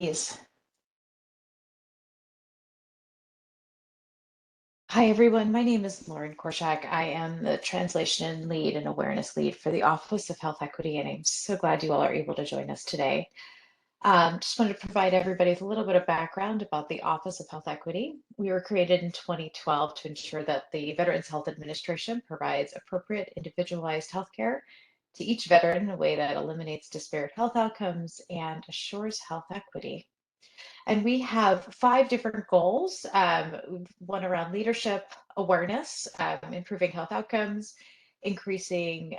Yes. Hi, everyone. My name is Lauren Korshak. I am the translation lead and awareness lead for the Office of Health Equity, and I'm so glad you all are able to join us today. Just wanted to provide everybody with a little bit of background about the Office of Health Equity. We were created in 2012 to ensure that the Veterans Health Administration provides appropriate individualized healthcare to each veteran in a way that eliminates disparate health outcomes and assures health equity. And we have 5 different goals, one around leadership, awareness, improving health outcomes, increasing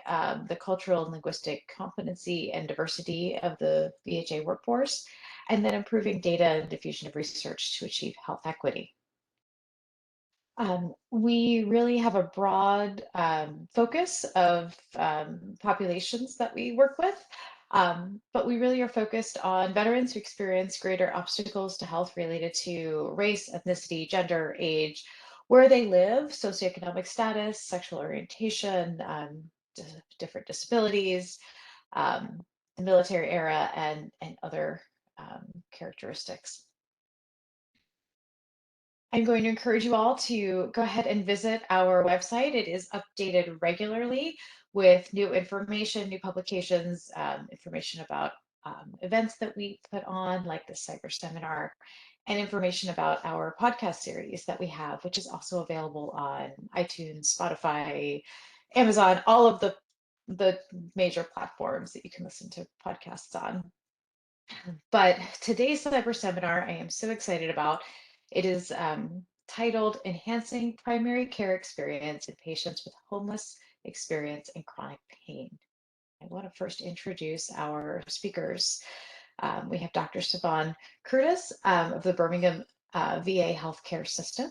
the cultural and linguistic competency and diversity of the VHA workforce, and then improving data and diffusion of research to achieve health equity. We really have a broad focus of populations that we work with, but we really are focused on veterans who experience greater obstacles to health related to race, ethnicity, gender, age, where they live, socioeconomic status, sexual orientation, different disabilities, the military era, and other characteristics. I'm going to encourage you all to go ahead and visit our website. It is updated regularly with new information, new publications, information about events that we put on, like the Cyberseminar, and information about our podcast series that we have, which is also available on iTunes, Spotify, Amazon, all of the major platforms that you can listen to podcasts on. But today's Cyberseminar, I am so excited about. It is titled Enhancing Primary Care Experience in Patients with Homeless Experience and Chronic Pain. I want to first introduce our speakers. We have Dr. Stefan Kertesz of the Birmingham VA Healthcare System,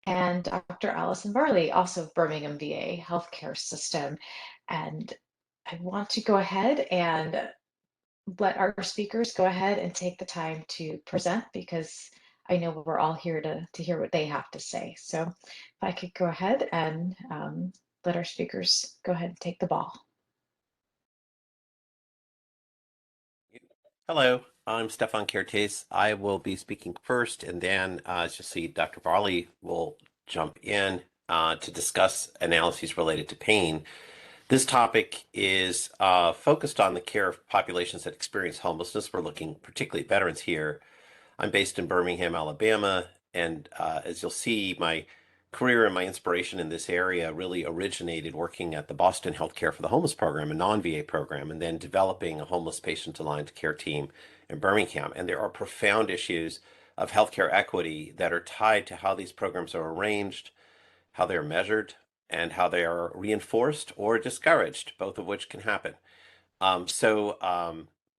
and Dr. Allyson Varley, also of Birmingham VA Healthcare System. And I want to go ahead and let our speakers go ahead and take the time to present, because I know we're all here to hear what they have to say. So if I could go ahead and let our speakers go ahead and take the ball. Hello, I'm Stefan Kertesz. I will be speaking first, and then as you'll see, Dr. Varley will jump in to discuss analyses related to pain. This topic is focused on the care of populations that experience homelessness. We're looking particularly at veterans here. I'm based in Birmingham, Alabama, and as you'll see, my career and my inspiration in this area really originated working at the Boston Healthcare for the Homeless program, a non-VA program, and then developing a homeless patient-aligned care team in Birmingham. And there are profound issues of healthcare equity that are tied to how these programs are arranged, how they're measured, and how they are reinforced or discouraged, both of which can happen.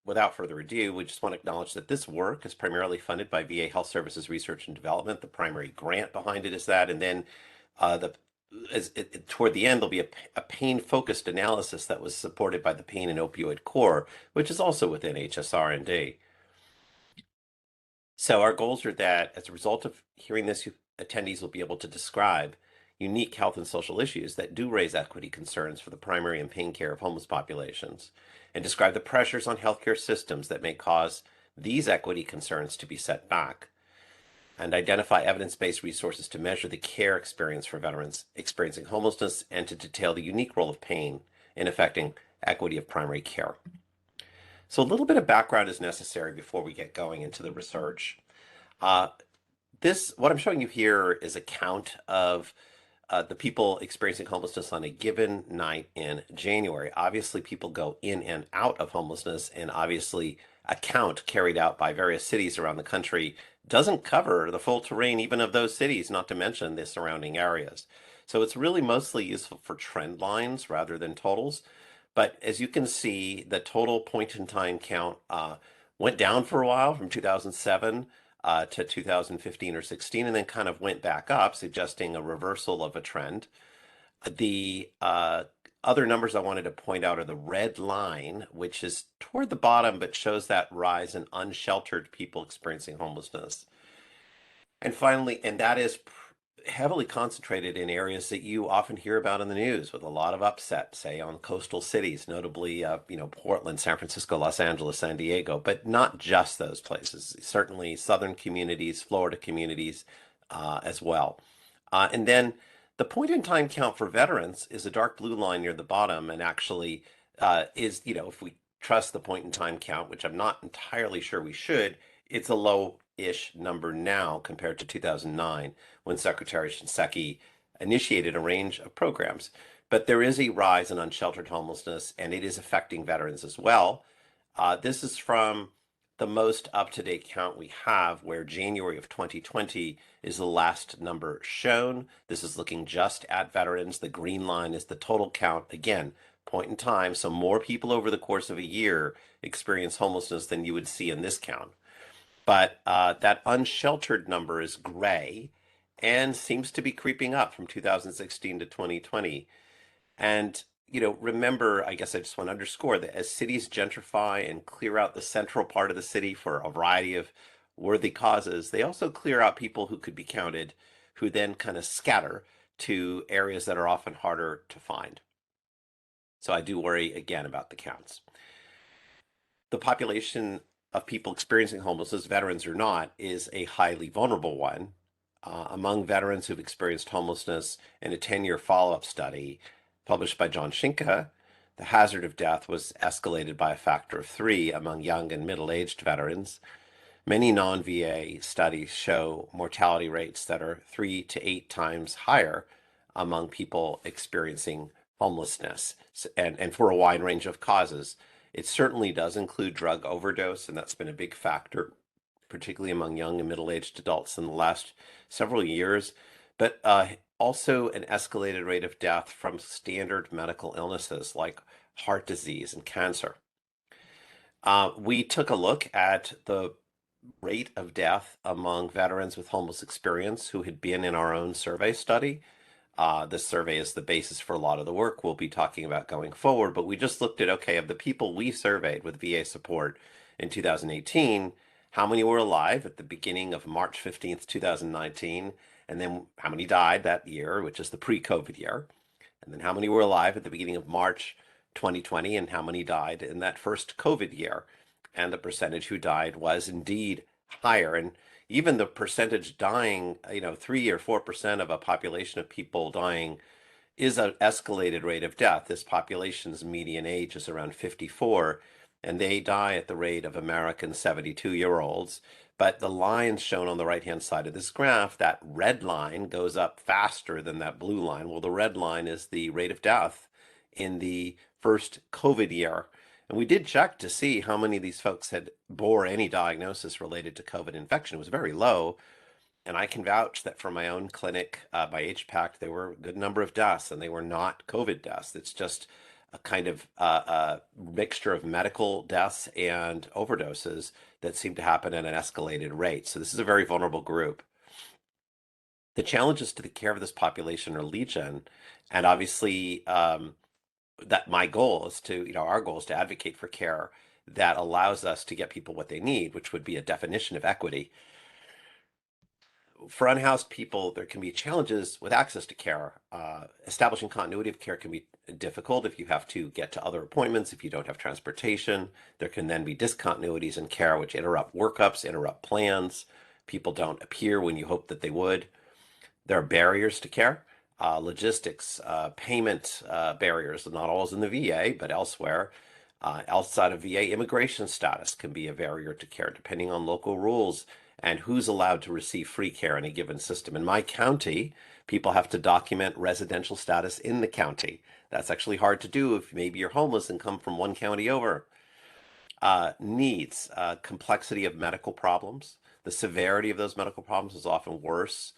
Without further ado, we just want to acknowledge that this work is primarily funded by VA Health Services Research and Development. The primary grant behind it is that, and then toward the end, there'll be a pain-focused analysis that was supported by the Pain and Opioid Core, which is also within HSR&D. So our goals are that as a result of hearing this, attendees will be able to describe unique health and social issues that do raise equity concerns for the primary and pain care of homeless populations, and describe the pressures on healthcare systems that may cause these equity concerns to be set back, and identify evidence-based resources to measure the care experience for veterans experiencing homelessness, and to detail the unique role of pain in affecting equity of primary care. So a little bit of background is necessary before we get going into the research. What I'm showing you here is a count of the people experiencing homelessness on a given night in January. Obviously, people go in and out of homelessness, and obviously a count carried out by various cities around the country doesn't cover the full terrain even of those cities, not to mention the surrounding areas. So it's really mostly useful for trend lines rather than totals. But as you can see, the total point-in-time count went down for a while from 2007 to 2015 or 16, and then kind of went back up, suggesting a reversal of a trend. The other numbers I wanted to point out are the red line, which is toward the bottom, but shows that rise in unsheltered people experiencing homelessness. And finally, and that is heavily concentrated in areas that you often hear about in the news with a lot of upset, say on coastal cities, notably, Portland, San Francisco, Los Angeles, San Diego, but not just those places. Certainly southern communities, Florida communities as well. And then the point in time count for veterans is a dark blue line near the bottom and actually is, if we trust the point in time count, which I'm not entirely sure we should, it's a low-ish number now compared to 2009 when Secretary Shinseki initiated a range of programs. But there is a rise in unsheltered homelessness, and it is affecting veterans as well. This is from the most up-to-date count we have, where January of 2020 is the last number shown. This is looking just at veterans. The green line is the total count. Again, point in time, so more people over the course of a year experience homelessness than you would see in this count. But that unsheltered number is gray and seems to be creeping up from 2016 to 2020. And, remember, I guess I just want to underscore that as cities gentrify and clear out the central part of the city for a variety of worthy causes, they also clear out people who could be counted, who then kind of scatter to areas that are often harder to find. So I do worry again about the counts. The population of people experiencing homelessness, veterans or not, is a highly vulnerable one. Among veterans who've experienced homelessness in a 10-year follow-up study published by John Shinka, the hazard of death was escalated by a factor of 3 among young and middle-aged veterans. Many non-VA studies show mortality rates that are 3 to 8 times higher among people experiencing homelessness, and for a wide range of causes. It certainly does include drug overdose, and that's been a big factor, particularly among young and middle-aged adults in the last several years, but also an escalated rate of death from standard medical illnesses like heart disease and cancer. We took a look at the rate of death among veterans with homeless experience who had been in our own survey study. This survey is the basis for a lot of the work we'll be talking about going forward, but we just looked at, okay, of the people we surveyed with VA support in 2018, how many were alive at the beginning of March 15th, 2019, and then how many died that year, which is the pre-COVID year, and then how many were alive at the beginning of March 2020, and how many died in that first COVID year. And the percentage who died was indeed higher. And even the percentage dying, 3 or 4% of a population of people dying is an escalated rate of death. This population's median age is around 54, and they die at the rate of American 72-year-olds. But the lines shown on the right-hand side of this graph, that red line goes up faster than that blue line. Well, the red line is the rate of death in the first COVID year. And we did check to see how many of these folks had bore any diagnosis related to COVID infection. It was very low. And I can vouch that for my own clinic, by HPAC, there were a good number of deaths, and they were not COVID deaths. It's just a kind of a mixture of medical deaths and overdoses that seem to happen at an escalated rate. So this is a very vulnerable group. The challenges to the care of this population are legion, and obviously that my goal is to, our goal is to advocate for care that allows us to get people what they need, which would be a definition of equity. For unhoused people, there can be challenges with access to care. Establishing continuity of care can be difficult if you have to get to other appointments, if you don't have transportation. There can then be discontinuities in care, which interrupt workups, interrupt plans. People don't appear when you hope that they would. There are barriers to care, logistics, payment barriers, not always in the VA, but elsewhere. Outside of VA, immigration status can be a barrier to care, depending on local rules and who's allowed to receive free care in a given system. In my county, people have to document residential status in the county. That's actually hard to do if maybe you're homeless and come from one county over. Needs, complexity of medical problems. The severity of those medical problems is often worse.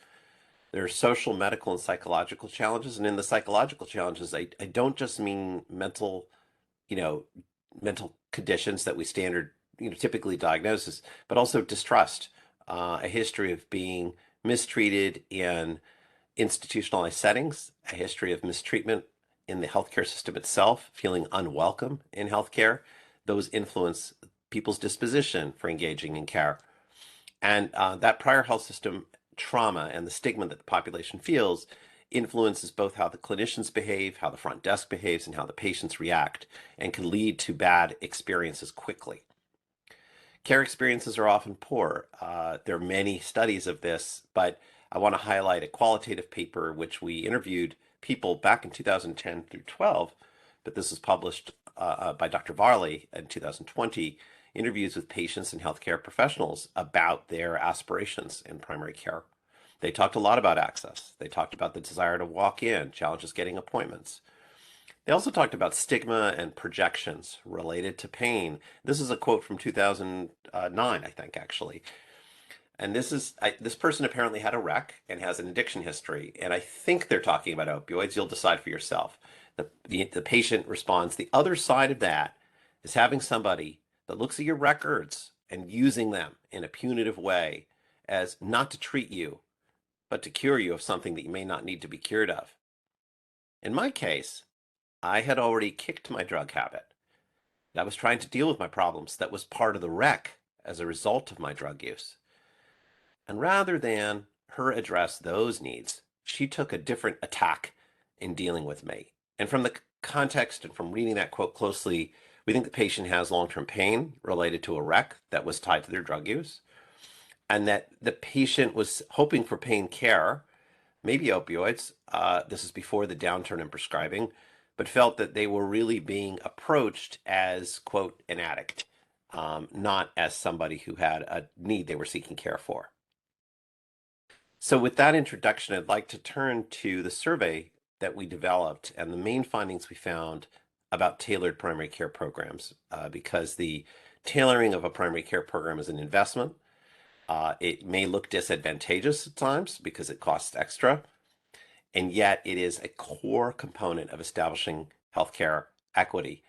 There are social, medical, and psychological challenges. And in the psychological challenges, I don't just mean mental, mental conditions that we typically diagnose, but also distrust, a history of being mistreated in institutionalized settings, a history of mistreatment in the healthcare system itself, feeling unwelcome in healthcare. Those influence people's disposition for engaging in care. And that prior health system trauma and the stigma that the population feels influences both how the clinicians behave, how the front desk behaves, and how the patients react, and can lead to bad experiences quickly. Care experiences are often poor. There are many studies of this, but I want to highlight a qualitative paper which we interviewed people back in 2010 through 12, but this was published by Dr. Varley in 2020, interviews with patients and healthcare professionals about their aspirations in primary care. They talked a lot about access. They talked about the desire to walk in, challenges getting appointments. They also talked about stigma and projections related to pain. This is a quote from 2009, I think, actually. And this person apparently had a wreck and has an addiction history. And I think they're talking about opioids. You'll decide for yourself. The patient responds. The other side of that is having somebody that looks at your records and using them in a punitive way as not to treat you, but to cure you of something that you may not need to be cured of. In my case, I had already kicked my drug habit. I was trying to deal with my problems that was part of the wreck as a result of my drug use. And rather than her address those needs, she took a different attack in dealing with me. And from the context and from reading that quote closely, we think the patient has long-term pain related to a wreck that was tied to their drug use, and that the patient was hoping for pain care, maybe opioids. This is before the downturn in prescribing, but felt that they were really being approached as, quote, an addict, not as somebody who had a need they were seeking care for. So with that introduction, I'd like to turn to the survey that we developed and the main findings we found about tailored primary care programs, because the tailoring of a primary care program is an investment. It may look disadvantageous at times because it costs extra, and yet it is a core component of establishing healthcare equity.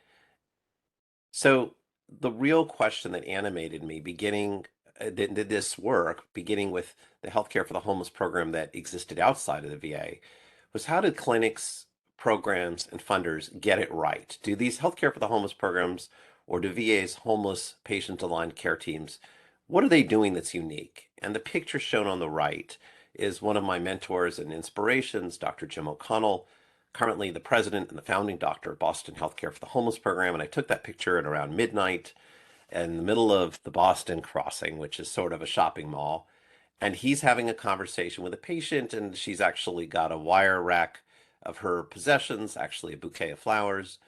So the real question that animated me did this work, beginning with the Healthcare for the Homeless program that existed outside of the VA, was how did clinics, programs, and funders get it right? Do these Healthcare for the Homeless programs or do VA's homeless patient-aligned care teams, what are they doing that's unique? And the picture shown on the right is one of my mentors and inspirations, Dr. Jim O'Connell, currently the president and the founding doctor of Boston Healthcare for the Homeless program. And I took that picture at around midnight in the middle of the Boston Crossing, which is sort of a shopping mall. And he's having a conversation with a patient, and she's actually got a wire rack of her possessions, actually a bouquet of flowers,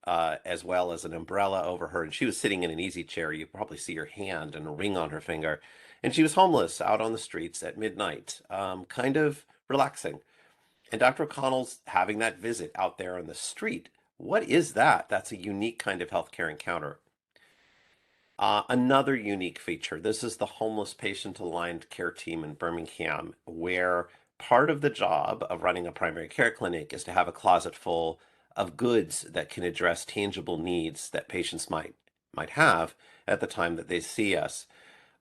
as well as an umbrella over her. And she was sitting in an easy chair. You probably see her hand and a ring on her finger. And she was homeless out on the streets at midnight, kind of relaxing. And Dr. O'Connell's having that visit out there on the street. What is that? That's a unique kind of healthcare encounter. Another unique feature, this is the homeless patient aligned care team in Birmingham, where part of the job of running a primary care clinic is to have a closet full of goods that can address tangible needs that patients might have at the time that they see us.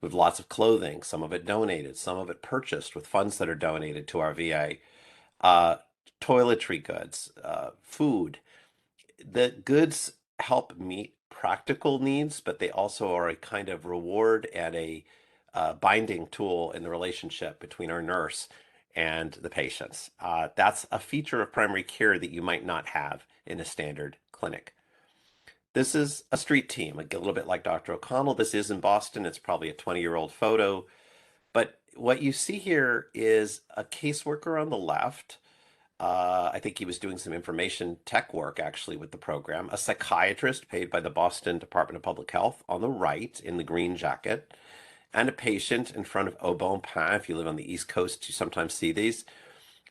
We have lots of clothing, some of it donated, some of it purchased with funds that are donated to our VA, uh, toiletry goods, food. The goods help meet practical needs, but they also are a kind of reward and a binding tool in the relationship between our nurse and the patients. That's a feature of primary care that you might not have in a standard clinic. This is a street team, a little bit like Dr. O'Connell. This is in Boston. It's probably a 20-year-old photo. But what you see here is a caseworker on the left. I think he was doing some information tech work actually with the program. A psychiatrist paid by the Boston Department of Public Health on the right in the green jacket, and a patient in front of Au Bon Pain. If you live on the East Coast, you sometimes see these.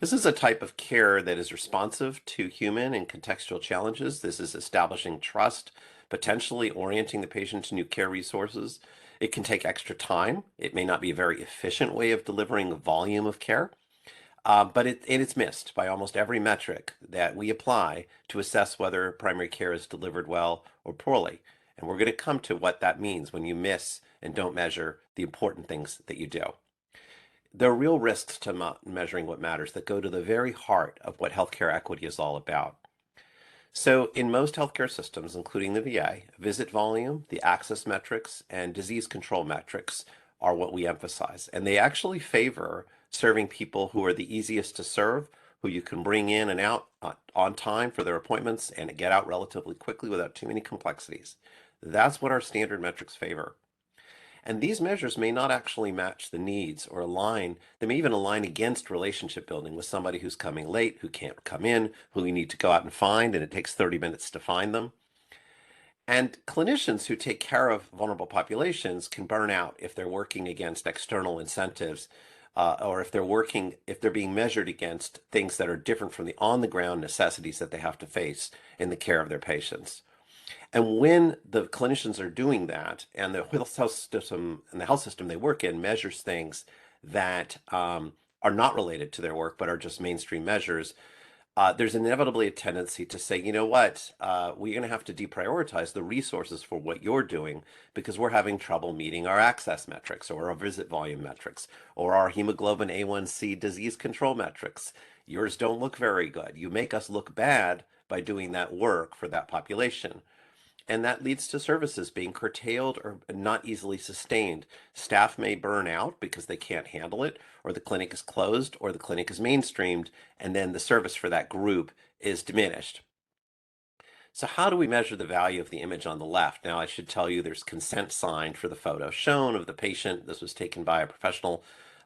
This is a type of care that is responsive to human and contextual challenges. This is establishing trust, potentially orienting the patient to new care resources. It can take extra time. It may not be a very efficient way of delivering a volume of care. But it's missed by almost every metric that we apply to assess whether primary care is delivered well or poorly. And we're going to come to what that means when you miss and don't measure the important things that you do. There are real risks to measuring what matters that go to the very heart of what healthcare equity is all about. So in most healthcare systems, including the VA, visit volume, the access metrics, and disease control metrics are what we emphasize. And they actually favor serving people who are the easiest to serve, who you can bring in and out on time for their appointments and get out relatively quickly without too many complexities. That's what our standard metrics favor. And these measures may not actually match the needs or align. They may even align against relationship building with somebody who's coming late, who can't come in, who you need to go out and find, and it takes 30 minutes to find them. And clinicians who take care of vulnerable populations can burn out if they're working against external incentives, or if they're being measured against things that are different from the on-the-ground necessities that they have to face in the care of their patients. And when the clinicians are doing that, and the health system they work in measures things that are not related to their work but are just mainstream measures, there's inevitably a tendency to say, you know what, we're going to have to deprioritize the resources for what you're doing because we're having trouble meeting our access metrics or our visit volume metrics or our hemoglobin A1C disease control metrics. Yours don't look very good. You make us look bad by doing that work for that population. And that leads to services being curtailed or not easily sustained. Staff may burn out because they can't handle it, or the clinic is closed, or the clinic is mainstreamed, and then the service for that group is diminished. So how do we measure the value of the image on the left? Now, I should tell you there's consent signed for the photo shown of the patient. This was taken by a professional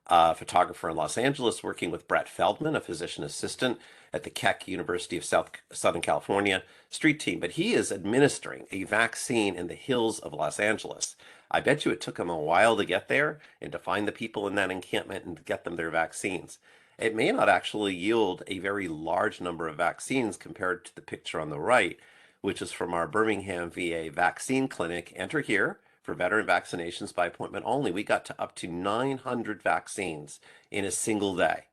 photographer in Los Angeles working with Brett Feldman, a physician assistant at the Keck University of Southern California street team. But he is administering a vaccine in the hills of Los Angeles. I bet you it took him a while to get there and to find the people in that encampment and to get them their vaccines. It may not actually yield a very large number of vaccines compared to the picture on the right, which is from our Birmingham VA vaccine clinic. Enter here for veteran vaccinations by appointment only. We got to up to 900 vaccines in a single day.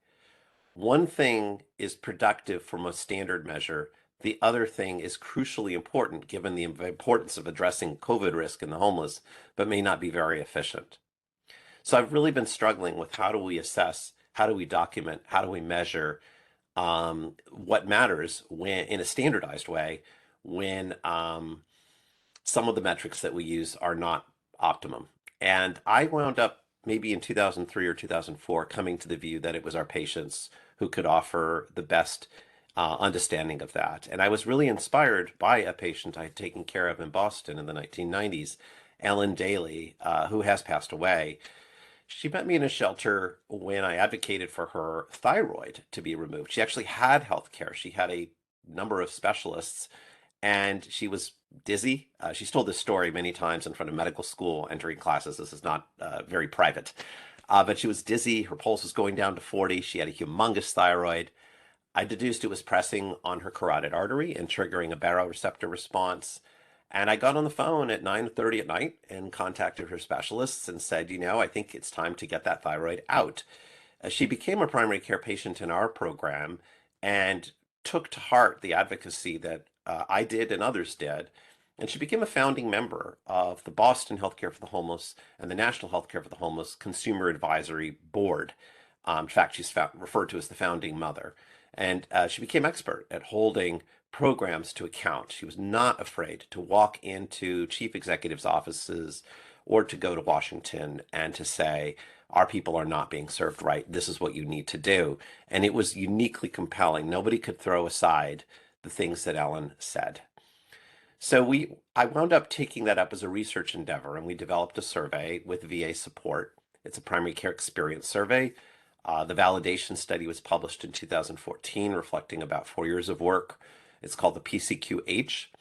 One thing is productive from a standard measure. The other thing is crucially important given the importance of addressing COVID risk in the homeless, but may not be very efficient. So I've really been struggling with how do we assess, how do we document, how do we measure what matters when in a standardized way when some of the metrics that we use are not optimum. And I wound up maybe in 2003 or 2004 coming to the view that it was our patients who could offer the best understanding of that. And I was really inspired by a patient I had taken care of in Boston in the 1990s, Ellen Daly, who has passed away. She met me in a shelter when I advocated for her thyroid to be removed. She actually had health care. She had a number of specialists and she was dizzy. She's told this story many times in front of medical school entering classes. This is not very private. But she was dizzy. Her pulse was going down to 40. She had a humongous thyroid. I deduced it was pressing on her carotid artery and triggering a baroreceptor response. And I got on the phone at 9:30 at night and contacted her specialists and said, you know, I think it's time to get that thyroid out. She became a primary care patient in our program and took to heart the advocacy that I did and others did. And she became a founding member of the Boston Healthcare for the Homeless and the National Healthcare for the Homeless Consumer Advisory Board. In fact, she's referred to as the founding mother. And she became expert at holding programs to account. She was not afraid to walk into chief executives' offices or to go to Washington and to say, our people are not being served right. This is what you need to do. And it was uniquely compelling. Nobody could throw aside the things that Ellen said. So I wound up taking that up as a research endeavor, and we developed a survey with VA support. It's a primary care experience survey. The validation study was published in 2014, reflecting about 4 years of work. It's called the PCQ-H.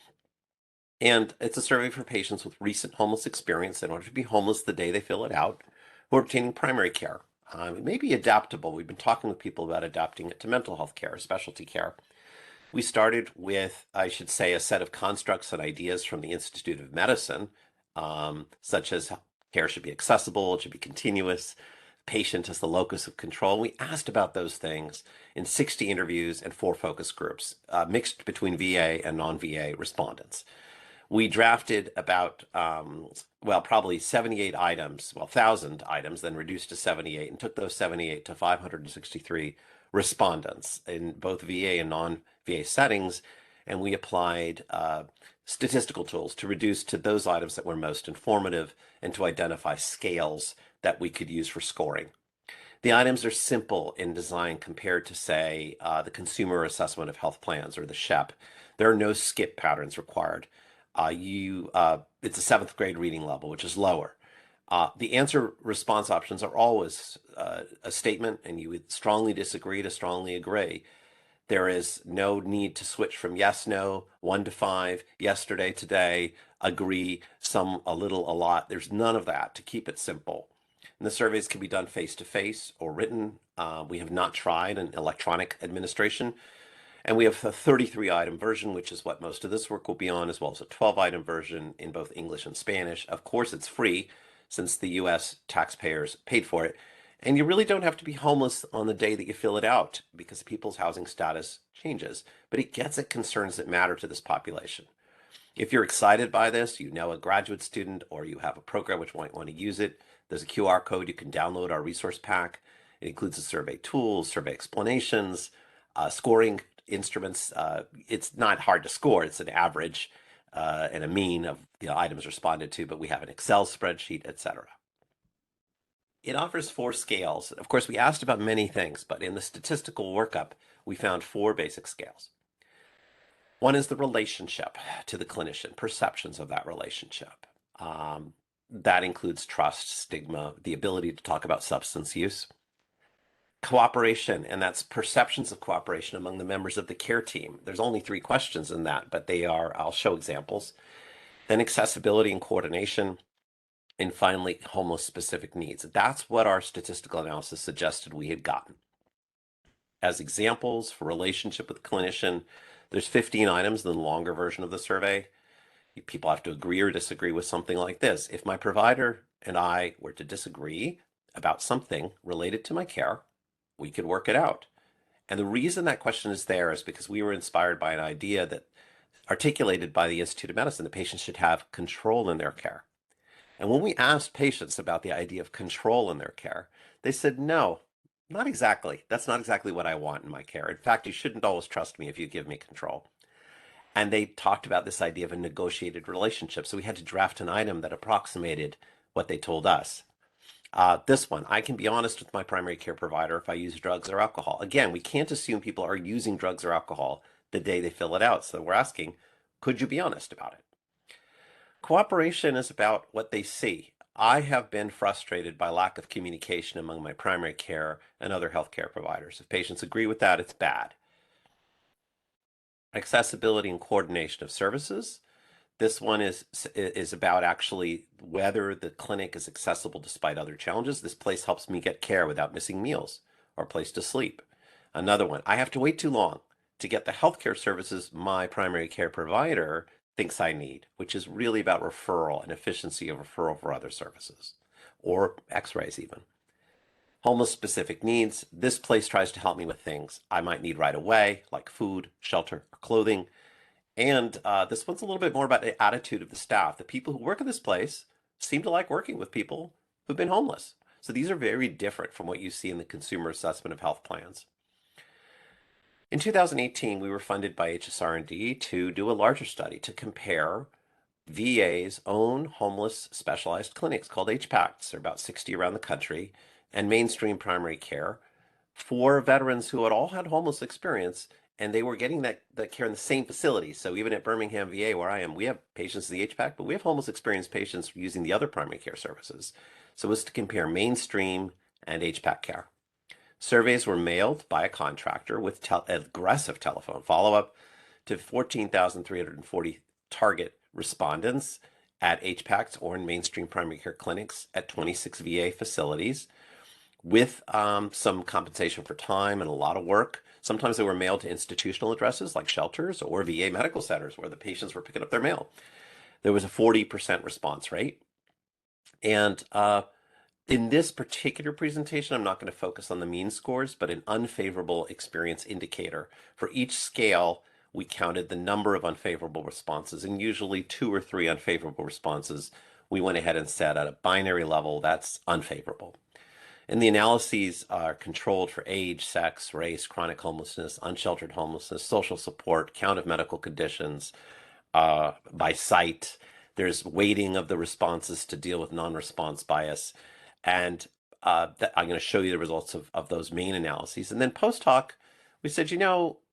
And it's a survey for patients with recent homeless experience in order to be homeless the day they fill it out, who are obtaining primary care. It may be adaptable. We've been talking with people about adapting it to mental health care, specialty care. We started with, I should say, a set of constructs and ideas from the Institute of Medicine, such as care should be accessible, it should be continuous, patient as the locus of control. We asked about those things in 60 interviews and 4 focus groups, mixed between VA and non-VA respondents. We drafted about, probably 78 items, 1,000 items, then reduced to 78, and took those 78 to 563 respondents in both VA and non-VA settings. And we applied statistical tools to reduce to those items that were most informative and to identify scales that we could use for scoring. The items are simple in design compared to, say, the Consumer Assessment of Health Plans or the SHEP. There are no skip patterns required. It's a seventh grade reading level, which is lower. The answer response options are always a statement, and you would strongly disagree to strongly agree. There is no need to switch from yes, no, 1 to 5, yesterday, today, agree, some, a little, a lot. There's none of that to keep it simple. And the surveys can be done face to face or written. We have not tried an electronic administration. And we have a 33 item version, which is what most of this work will be on, as well as a 12 item version in both English and Spanish. Of course, it's free since the US taxpayers paid for it. And you really don't have to be homeless on the day that you fill it out because people's housing status changes. But it gets at concerns that matter to this population. If you're excited by this, you know a graduate student or you have a program which might want to use it, there's a QR code you can download our resource pack. It includes the survey tools, survey explanations, scoring instruments. It's not hard to score. It's an average and a mean of items responded to, but we have an Excel spreadsheet, etc. It offers 4 scales. Of course, we asked about many things, but in the statistical workup, we found 4 basic scales. One is the relationship to the clinician, perceptions of that relationship. That includes trust, stigma, the ability to talk about substance use. Cooperation, and that's perceptions of cooperation among the members of the care team. There's only 3 questions in that, but I'll show examples. Then accessibility and coordination. And finally, homeless specific needs. That's what our statistical analysis suggested we had gotten. As examples for relationship with the clinician, there's 15 items in the longer version of the survey. People have to agree or disagree with something like this. If my provider and I were to disagree about something related to my care, we could work it out. And the reason that question is there is because we were inspired by an idea that articulated by the Institute of Medicine that patients should have control in their care. And when we asked patients about the idea of control in their care, they said, no, not exactly. That's not exactly what I want in my care. In fact, you shouldn't always trust me if you give me control. And they talked about this idea of a negotiated relationship. So we had to draft an item that approximated what they told us. This one, I can be honest with my primary care provider if I use drugs or alcohol. Again, we can't assume people are using drugs or alcohol the day they fill it out. So we're asking, could you be honest about it? Cooperation is about what they see. I have been frustrated by lack of communication among my primary care and other healthcare providers. If patients agree with that, it's bad. Accessibility and coordination of services. This one is about actually whether the clinic is accessible despite other challenges. This place helps me get care without missing meals or a place to sleep. Another one, I have to wait too long to get the healthcare services my primary care provider thinks I need, which is really about referral and efficiency of referral for other services or x-rays even. Homeless specific needs. This place tries to help me with things I might need right away, like food, shelter, or clothing. And this one's a little bit more about the attitude of the staff. The people who work at this place seem to like working with people who've been homeless. So these are very different from what you see in the Consumer Assessment of Health Plans. In 2018, we were funded by HSR&D to do a larger study to compare VA's own homeless specialized clinics called HPACs. There are about 60 around the country, and mainstream primary care for veterans who had all had homeless experience, and they were getting that care in the same facility. So even at Birmingham VA, where I am, we have patients in the HPAC, but we have homeless experienced patients using the other primary care services. So it was to compare mainstream and HPAC care. Surveys were mailed by a contractor with aggressive telephone follow-up to 14,340 target respondents at HPACs or in mainstream primary care clinics at 26 VA facilities with some compensation for time and a lot of work. Sometimes they were mailed to institutional addresses like shelters or VA medical centers where the patients were picking up their mail. There was a 40% response rate. And in this particular presentation, I'm not going to focus on the mean scores, but an unfavorable experience indicator. For each scale, we counted the number of unfavorable responses, and usually 2 or 3 unfavorable responses. We went ahead and said at a binary level, that's unfavorable. And the analyses are controlled for age, sex, race, chronic homelessness, unsheltered homelessness, social support, count of medical conditions, by site. There's weighting of the responses to deal with non-response bias. And that I'm going to show you the results of those main analyses. And then post hoc, we said,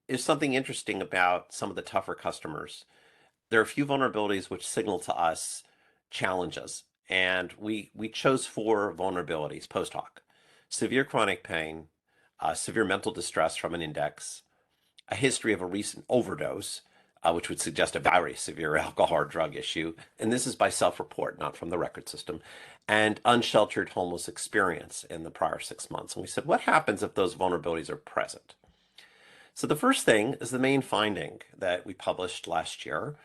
is something interesting about some of the tougher customers. There are a few vulnerabilities which signal to us challenges. And we chose 4 vulnerabilities post hoc: severe chronic pain, severe mental distress from an index, a history of a recent overdose, which would suggest a very severe alcohol or drug issue. And this is by self-report, not from the record system, and unsheltered homeless experience in the prior 6 months. And we said, what happens if those vulnerabilities are present? So the first thing is the main finding that we published last year.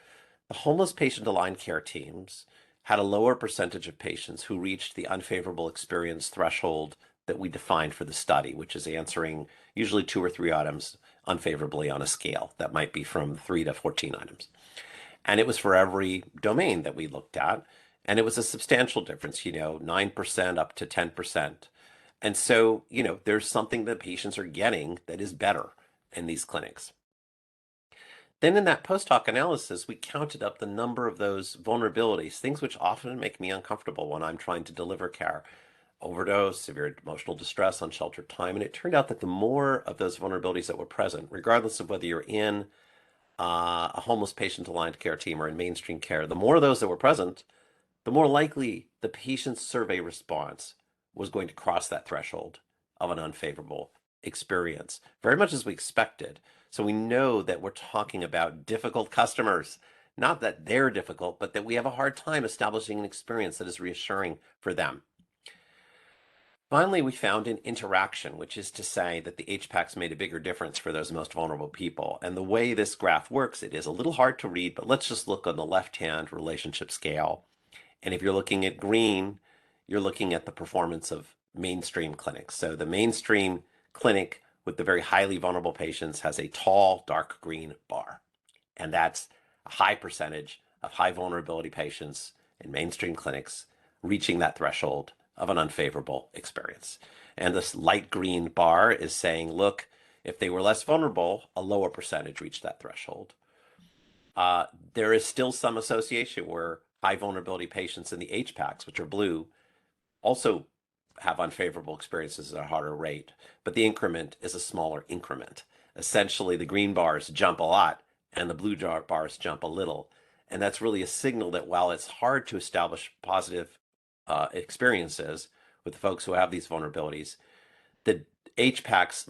The homeless patient aligned care teams had a lower percentage of patients who reached the unfavorable experience threshold that we defined for the study, which is answering usually 2 or 3 items unfavorably on a scale that might be from 3 to 14 items. And it was for every domain that we looked at. And it was a substantial difference, 9% up to 10%. And so, there's something that patients are getting that is better in these clinics. Then in that post hoc analysis, we counted up the number of those vulnerabilities, things which often make me uncomfortable when I'm trying to deliver care: overdose, severe emotional distress, unsheltered time. And it turned out that the more of those vulnerabilities that were present, regardless of whether you're in a homeless patient aligned care team or in mainstream care, the more of those that were present, the more likely the patient's survey response was going to cross that threshold of an unfavorable experience, very much as we expected. So we know that we're talking about difficult customers, not that they're difficult, but that we have a hard time establishing an experience that is reassuring for them. Finally, we found an interaction, which is to say that the HPACs made a bigger difference for those most vulnerable people. And the way this graph works, it is a little hard to read, but let's just look on the left-hand relationship scale. And if you're looking at green, you're looking at the performance of mainstream clinics. So the mainstream clinic with the very highly vulnerable patients has a tall, dark green bar. And that's a high percentage of high vulnerability patients in mainstream clinics reaching that threshold of an unfavorable experience. And this light green bar is saying, look, if they were less vulnerable, a lower percentage reached that threshold. There is still some association where high vulnerability patients in the HPACs, which are blue, also have unfavorable experiences at a harder rate, but the increment is a smaller increment. Essentially, the green bars jump a lot and the blue bars jump a little. And that's really a signal that while it's hard to establish positive experiences with the folks who have these vulnerabilities, the HPACs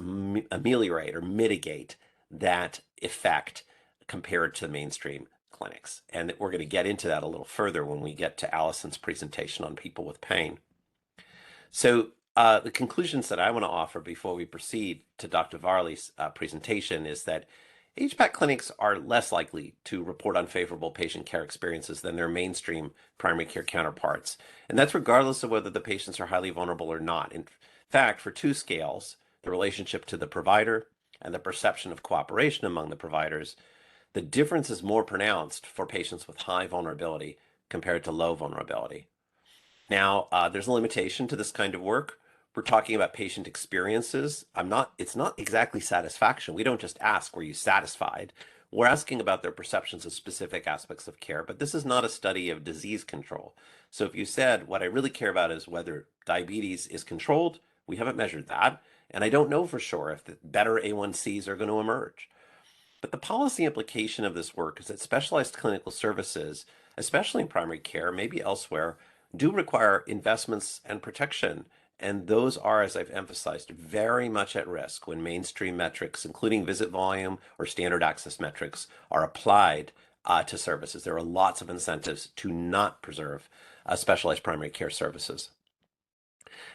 ameliorate or mitigate that effect compared to mainstream clinics. And we're going to get into that a little further when we get to Allyson's presentation on people with pain. So the conclusions that I want to offer before we proceed to Dr. Varley's presentation is that HPAC clinics are less likely to report unfavorable patient care experiences than their mainstream primary care counterparts. And that's regardless of whether the patients are highly vulnerable or not. In fact, for 2 scales, the relationship to the provider and the perception of cooperation among the providers, the difference is more pronounced for patients with high vulnerability compared to low vulnerability. Now, there's a limitation to this kind of work. We're talking about patient experiences. It's not exactly satisfaction. We don't just ask, were you satisfied? We're asking about their perceptions of specific aspects of care, but this is not a study of disease control. So if you said, what I really care about is whether diabetes is controlled, we haven't measured that. And I don't know for sure if the better A1Cs are going to emerge. But the policy implication of this work is that specialized clinical services, especially in primary care, maybe elsewhere, do require investments and protection. And those are, as I've emphasized, very much at risk when mainstream metrics, including visit volume or standard access metrics, are applied to services. There are lots of incentives to not preserve specialized primary care services.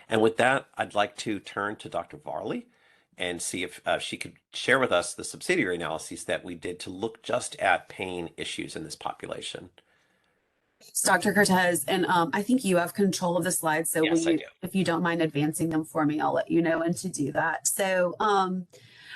And with that, I'd like to turn to Dr. Varley and see if she could share with us the subsidiary analyses that we did to look just at pain issues in this population. Dr. Kertesz, and I think you have control of the slides. So Yes, I do. if you don't mind advancing them for me, I'll let you know when to do that. So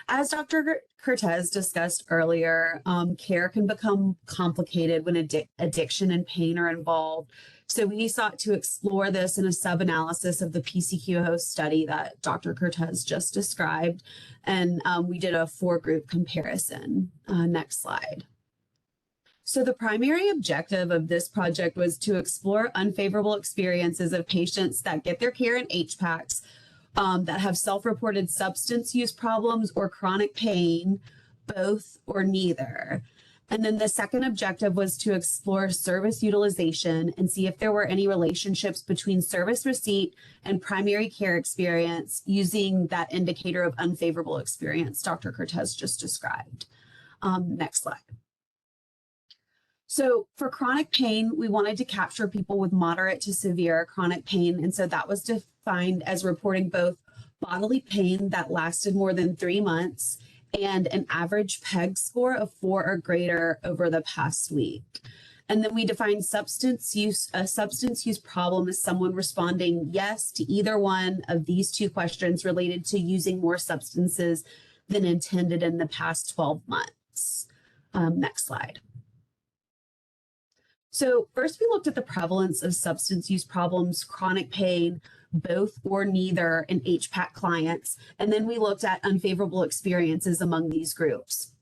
as Dr. Kertesz discussed earlier, care can become complicated when addiction and pain are involved. So we sought to explore this in a sub-analysis of the PCQ-HOST study that Dr. Kertesz just described. And we did a 4-group comparison. Next slide. So the primary objective of this project was to explore unfavorable experiences of patients that get their care in HPACs that have self-reported substance use problems or chronic pain, both or neither. And then the second objective was to explore service utilization and see if there were any relationships between service receipt and primary care experience using that indicator of unfavorable experience Dr. Kertesz just described. Next slide. So for chronic pain, we wanted to capture people with moderate to severe chronic pain. And so that was defined as reporting both bodily pain that lasted more than 3 months and an average PEG score of 4 or greater over the past week. And then we defined substance use. A substance use problem is someone responding yes to either one of these 2 questions related to using more substances than intended in the past 12 months. Next slide. So first we looked at the prevalence of substance use problems, chronic pain, both or neither in HPAC clients. And then we looked at unfavorable experiences among these groups.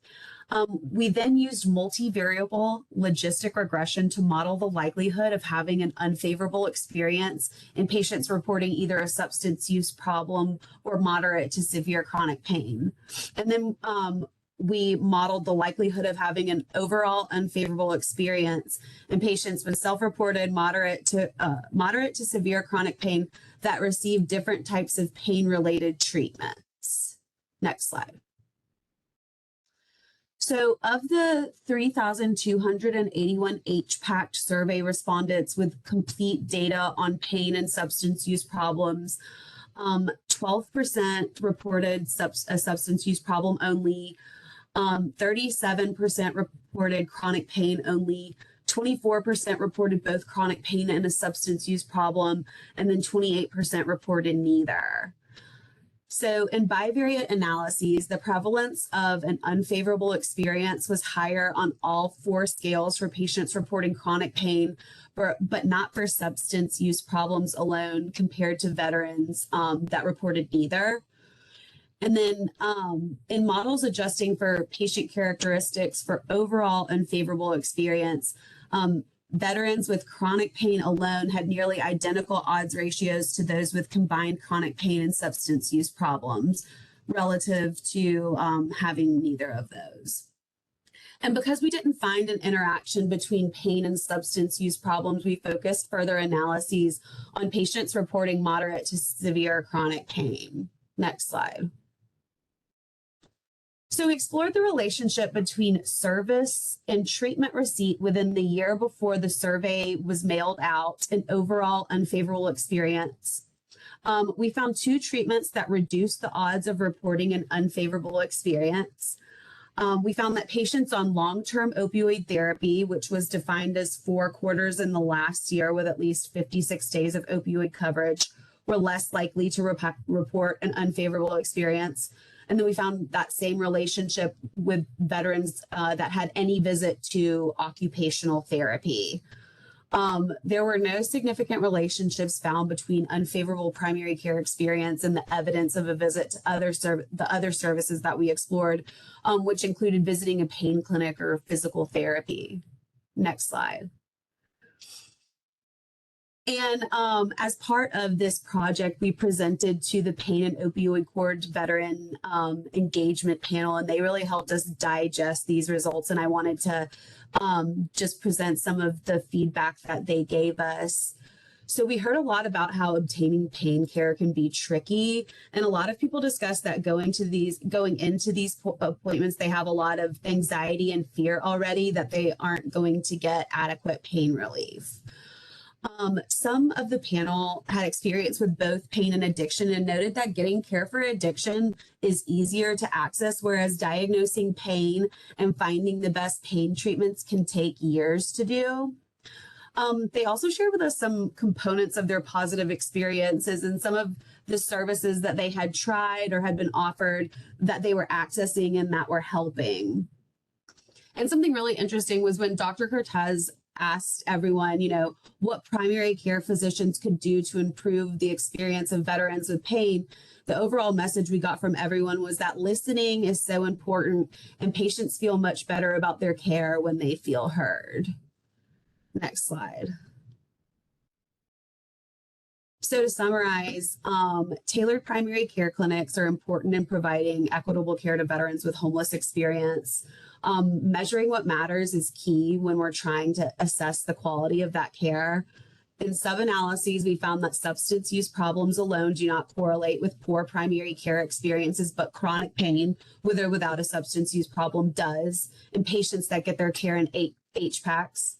We then used multivariable logistic regression to model the likelihood of having an unfavorable experience in patients reporting either a substance use problem or moderate to severe chronic pain. And then we modeled the likelihood of having an overall unfavorable experience in patients with self-reported moderate to severe chronic pain that received different types of pain-related treatments. Next slide. So of the 3,281 HPAC survey respondents with complete data on pain and substance use problems, 12% reported a substance use problem only, 37% reported chronic pain only, 24% reported both chronic pain and a substance use problem, and then 28% reported neither. So in bivariate analyses, the prevalence of an unfavorable experience was higher on all 4 scales for patients reporting chronic pain, but not for substance use problems alone compared to veterans that reported neither. And then in models adjusting for patient characteristics for overall unfavorable experience, veterans with chronic pain alone had nearly identical odds ratios to those with combined chronic pain and substance use problems relative to having neither of those. And because we didn't find an interaction between pain and substance use problems, we focused further analyses on patients reporting moderate to severe chronic pain. Next slide. So we explored the relationship between service and treatment receipt within the year before the survey was mailed out and overall unfavorable experience. We found 2 treatments that reduced the odds of reporting an unfavorable experience. We found that patients on long-term opioid therapy, which was defined as 4 quarters in the last year with at least 56 days of opioid coverage, were less likely to report an unfavorable experience. And then we found that same relationship with veterans that had any visit to occupational therapy. There were no significant relationships found between unfavorable primary care experience and the evidence of a visit to the other services that we explored, which included visiting a pain clinic or physical therapy. Next slide. And as part of this project, we presented to the Pain and Opioid Court veteran engagement panel, and they really helped us digest these results. And I wanted to just present some of the feedback that they gave us. So we heard a lot about how obtaining pain care can be tricky. And a lot of people discuss that going into these appointments, they have a lot of anxiety and fear already that they aren't going to get adequate pain relief. Some of the panel had experience with both pain and addiction and noted that getting care for addiction is easier to access, whereas diagnosing pain and finding the best pain treatments can take years to do. They also shared with us some components of their positive experiences and some of the services that they had tried or had been offered that they were accessing and that were helping. And something really interesting was when Dr. Kertesz asked everyone, what primary care physicians could do to improve the experience of veterans with pain, the overall message we got from everyone was that listening is so important and patients feel much better about their care when they feel heard. Next slide. So to summarize, tailored primary care clinics are important in providing equitable care to veterans with homeless experience. Measuring what matters is key when we're trying to assess the quality of that care. In sub-analyses, we found that substance use problems alone do not correlate with poor primary care experiences, but chronic pain, with or without a substance use problem, does in patients that get their care in HPACs.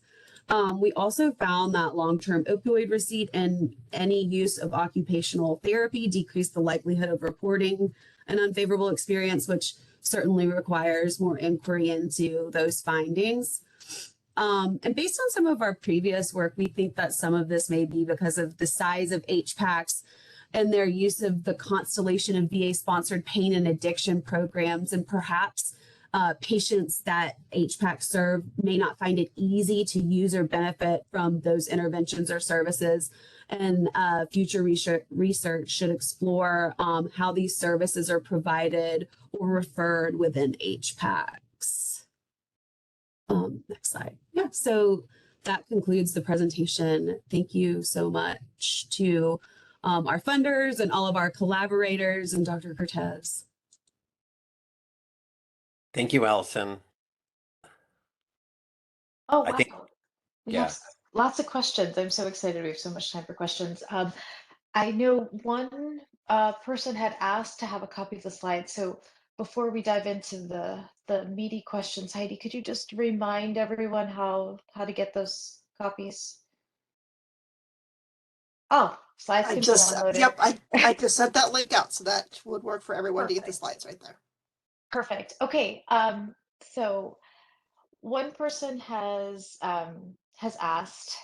We also found that long-term opioid receipt and any use of occupational therapy decreased the likelihood of reporting an unfavorable experience, which certainly requires more inquiry into those findings. And based on some of our previous work, we think that some of this may be because of the size of HPACs and their use of the constellation of VA-sponsored pain and addiction programs, and perhaps patients that HPAC serve may not find it easy to use or benefit from those interventions or services. And future research should explore how these services are provided or referred within HPACs. Next slide. Yeah, so that concludes the presentation. Thank you so much to our funders and all of our collaborators and Dr. Kertesz. Thank you, Allyson. Oh, I wow. think, We yeah. have lots of questions. I'm so excited. We have so much time for questions. I know one person had asked to have a copy of the slides. So before we dive into the meaty questions, Heidi, could you just remind everyone how to get those copies? Oh, slides can be downloaded. Yep, I just sent that link out, so that would work for everyone to get the slides right there. Perfect. Okay. So one person has asked,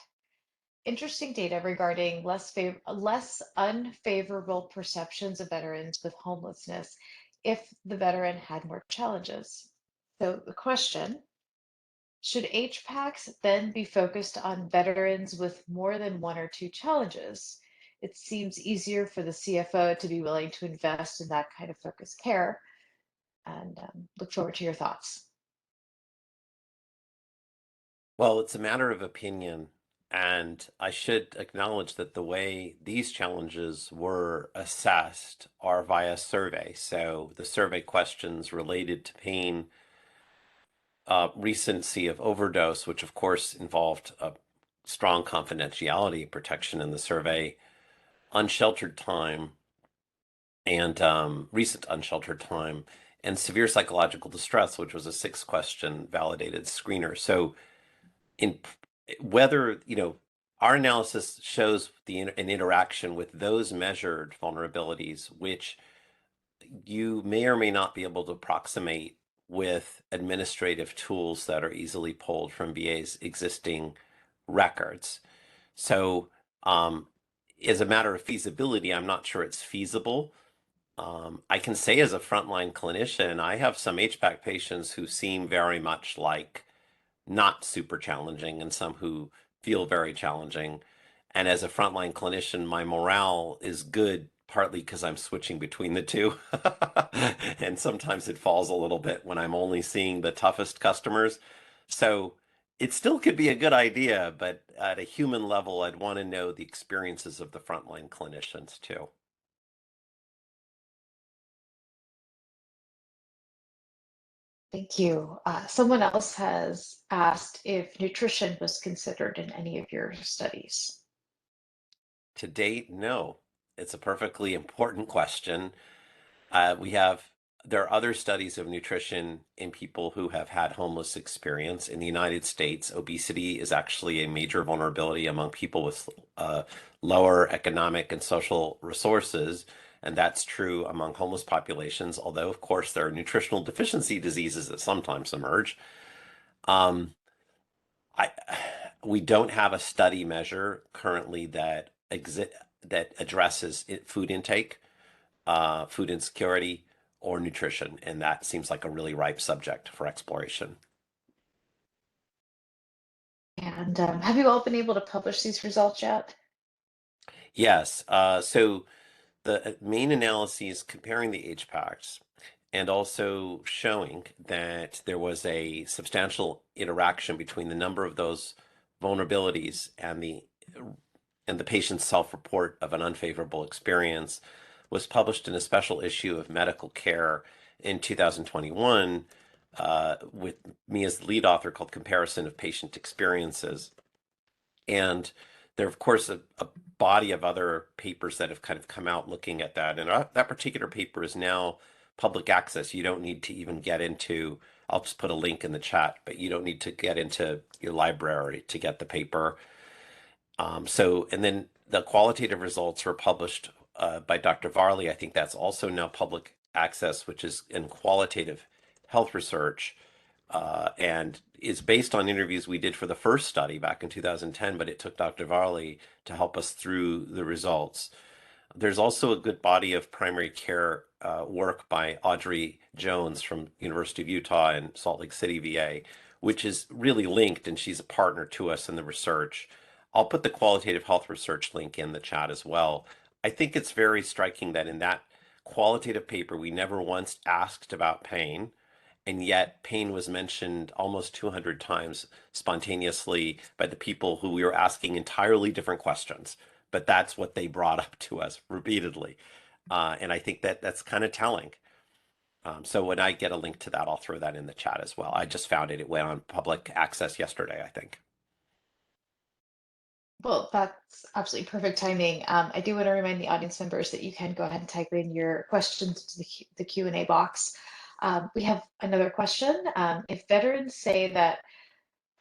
interesting data regarding less unfavorable perceptions of veterans with homelessness if the veteran had more challenges. So the question, should HPACs then be focused on veterans with more than one or two challenges? It seems easier for the CFO to be willing to invest in that kind of focused care, and look forward to your thoughts. Well, it's a matter of opinion, and I should acknowledge that the way these challenges were assessed are via survey. So the survey questions related to pain, recency of overdose, which of course involved a strong confidentiality protection in the survey, unsheltered time, and recent unsheltered time, and severe psychological distress, which was a 6-question validated screener. So in whether, our analysis shows an interaction with those measured vulnerabilities, which you may or may not be able to approximate with administrative tools that are easily pulled from VA's existing records. So as a matter of feasibility, I'm not sure it's feasible. I can say as a frontline clinician, I have some HPAC patients who seem very much like not super challenging and some who feel very challenging. And as a frontline clinician, my morale is good, partly because I'm switching between the two. And sometimes it falls a little bit when I'm only seeing the toughest customers. So it still could be a good idea, but at a human level, I'd want to know the experiences of the frontline clinicians too. Thank you. Someone else has asked if nutrition was considered in any of your studies. To date, no. It's a perfectly important question. There are other studies of nutrition in people who have had homeless experience. In the United States, obesity is actually a major vulnerability among people with lower economic and social resources. And that's true among homeless populations, although, of course, there are nutritional deficiency diseases that sometimes emerge. We don't have a study measure currently that addresses food intake, food insecurity, or nutrition, and that seems like a really ripe subject for exploration. And have you all been able to publish these results yet? Yes. So the main analyses comparing the HPACs and also showing that there was a substantial interaction between the number of those vulnerabilities and the patient's self-report of an unfavorable experience was published in a special issue of Medical Care in 2021 with me as the lead author, called Comparison of Patient Experiences. And there, of course, a body of other papers that have kind of come out looking at that. And that particular paper is now public access. You don't need to even get into, I'll just put a link in the chat, but you don't need to get into your library to get the paper. And then the qualitative results were published by Dr. Varley. I think that's also now public access, which is in qualitative health research. And is based on interviews we did for the first study back in 2010, but it took Dr. Varley to help us through the results. There's also a good body of primary care work by Audrey Jones from University of Utah and Salt Lake City, VA, which is really linked, and she's a partner to us in the research. I'll put the qualitative health research link in the chat as well. I think it's very striking that in that qualitative paper, we never once asked about pain, and yet pain was mentioned almost 200 times spontaneously by the people who we were asking entirely different questions. But that's what they brought up to us repeatedly. And I think that that's kind of telling. So when I get a link to that, I'll throw that in the chat as well. I just found it. It went on public access yesterday, I think. Well, that's absolutely perfect timing. I do want to remind the audience members that you can go ahead and type in your questions to the Q&A box. We have another question. If veterans say that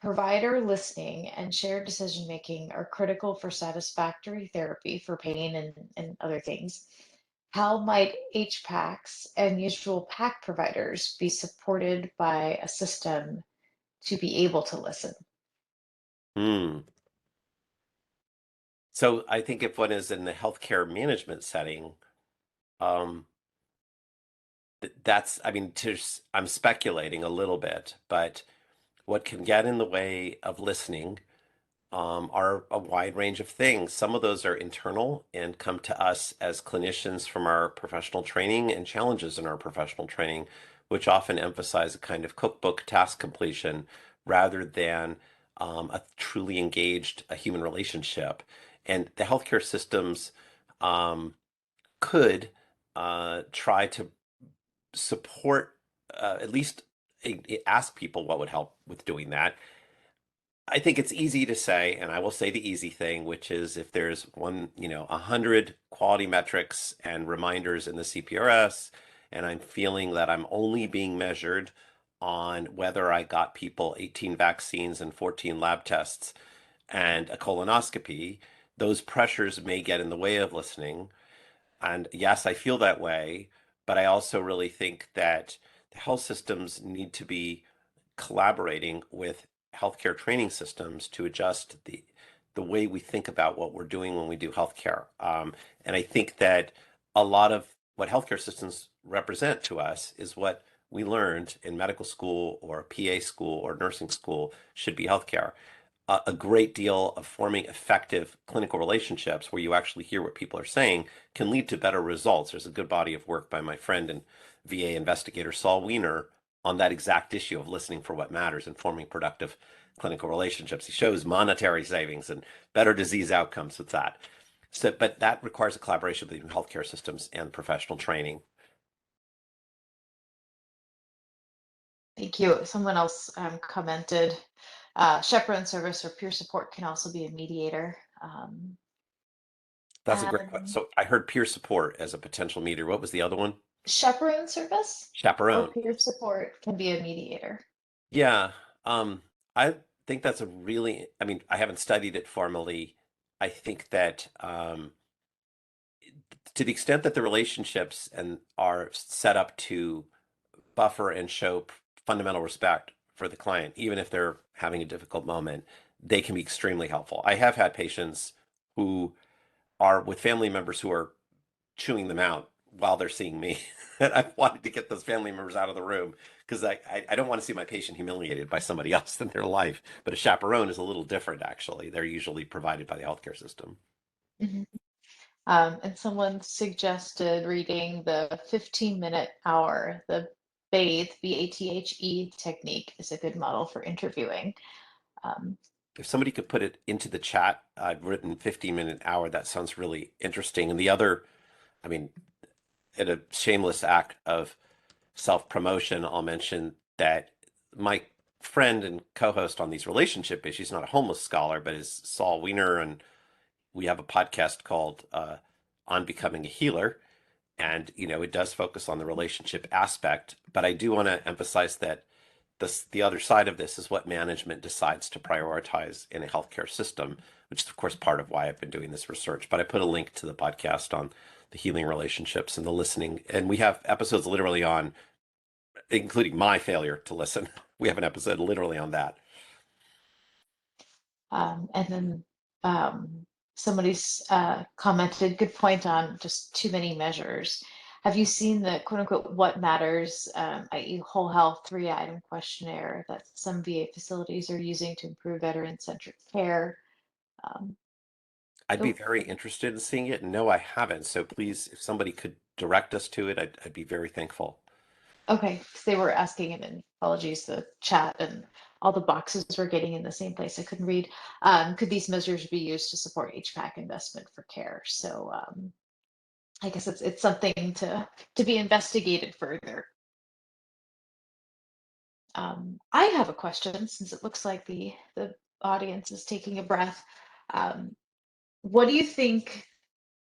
provider listening and shared decision making are critical for satisfactory therapy for pain and other things, how might HPACs and usual PAC providers be supported by a system to be able to listen? So I think if one is in the healthcare management setting, that's, I mean, I'm speculating a little bit, but what can get in the way of listening are a wide range of things. Some of those are internal and come to us as clinicians from our professional training and challenges in our professional training, which often emphasize a kind of cookbook task completion rather than a truly engaged human relationship. And the healthcare systems could try to support, at least ask people what would help with doing that. I think it's easy to say, and I will say the easy thing, which is if there's 100 quality metrics and reminders in the CPRS, and I'm feeling that I'm only being measured on whether I got people 18 vaccines and 14 lab tests and a colonoscopy, those pressures may get in the way of listening. And yes, I feel that way, but I also really think that the health systems need to be collaborating with healthcare training systems to adjust the way we think about what we're doing when we do healthcare. And I think that a lot of what healthcare systems represent to us is what we learned in medical school or PA school or nursing school should be healthcare. A great deal of forming effective clinical relationships where you actually hear what people are saying can lead to better results. There's a good body of work by my friend and VA investigator Saul Wiener on that exact issue of listening for what matters and forming productive clinical relationships. He shows monetary savings and better disease outcomes with that. So, but that requires a collaboration between healthcare systems and professional training. Thank you. Someone else commented, chaperone service or peer support can also be a mediator. That's a great question. So I heard peer support as a potential mediator. What was the other one? Chaperone service or Chaperone. peer support can be a mediator. Yeah. I think that's a really, I mean, I haven't studied it formally. I think that to the extent that the relationships and are set up to buffer and show fundamental respect for the client, even if they're having a difficult moment, they can be extremely helpful. I have had patients who are with family members who are chewing them out while they're seeing me. And I wanted to get those family members out of the room because I don't want to see my patient humiliated by somebody else in their life. But a chaperone is a little different, actually. They're usually provided by the healthcare system. Mhm. And someone suggested reading the 15-minute hour, the BATHE technique is a good model for interviewing. If somebody could put it into the chat, I've written 15-minute hour. That sounds really interesting. And the other, I mean, in a shameless act of self-promotion, I'll mention that my friend and co-host on these relationship issues, not a homeless scholar, but is Saul Wiener, and we have a podcast called On Becoming a Healer. And, it does focus on the relationship aspect, but I do want to emphasize that the other side of this is what management decides to prioritize in a healthcare system, which is, of course, part of why I've been doing this research. But I put a link to the podcast on the healing relationships and the listening. And we have episodes literally on, including my failure to listen. We have an episode literally on that. And then somebody's commented, good point on just too many measures. Have you seen the quote unquote what matters, i.e. whole health 3-item questionnaire that some VA facilities are using to improve veteran-centric care? I'd be very interested in seeing it. No, I haven't. So please, if somebody could direct us to it, I'd be very thankful. Okay, 'cause they were asking it in, apologies, the chat and all the boxes were getting in the same place. I couldn't read. Could these measures be used to support HPAC investment for care? So I guess it's something to be investigated further. I have a question since it looks like the audience is taking a breath. What do you think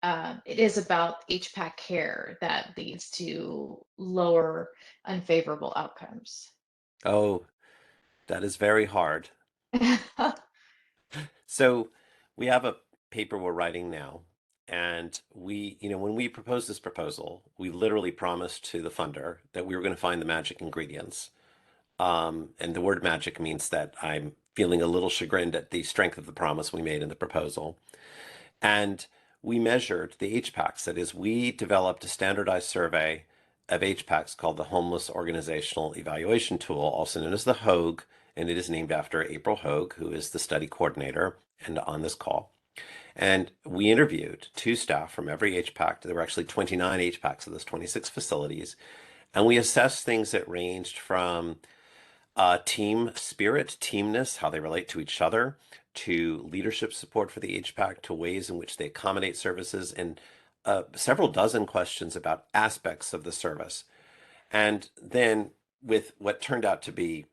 it is about HPAC care that leads to lower unfavorable outcomes? Oh, that is very hard. So we have a paper we're writing now, and when we proposed this proposal, we literally promised to the funder that we were going to find the magic ingredients. And the word magic means that I'm feeling a little chagrined at the strength of the promise we made in the proposal. And we measured the HPACs. That is, we developed a standardized survey of HPACs called the Homeless Organizational Evaluation Tool, also known as the HOAG, and it is named after April Hoag, who is the study coordinator and on this call. And we interviewed 2 staff from every HPAC. There were actually 29 HPACs of those 26 facilities. And we assessed things that ranged from team spirit, teamness, how they relate to each other, to leadership support for the HPAC, to ways in which they accommodate services, and several dozen questions about aspects of the service. And then with what turned out to be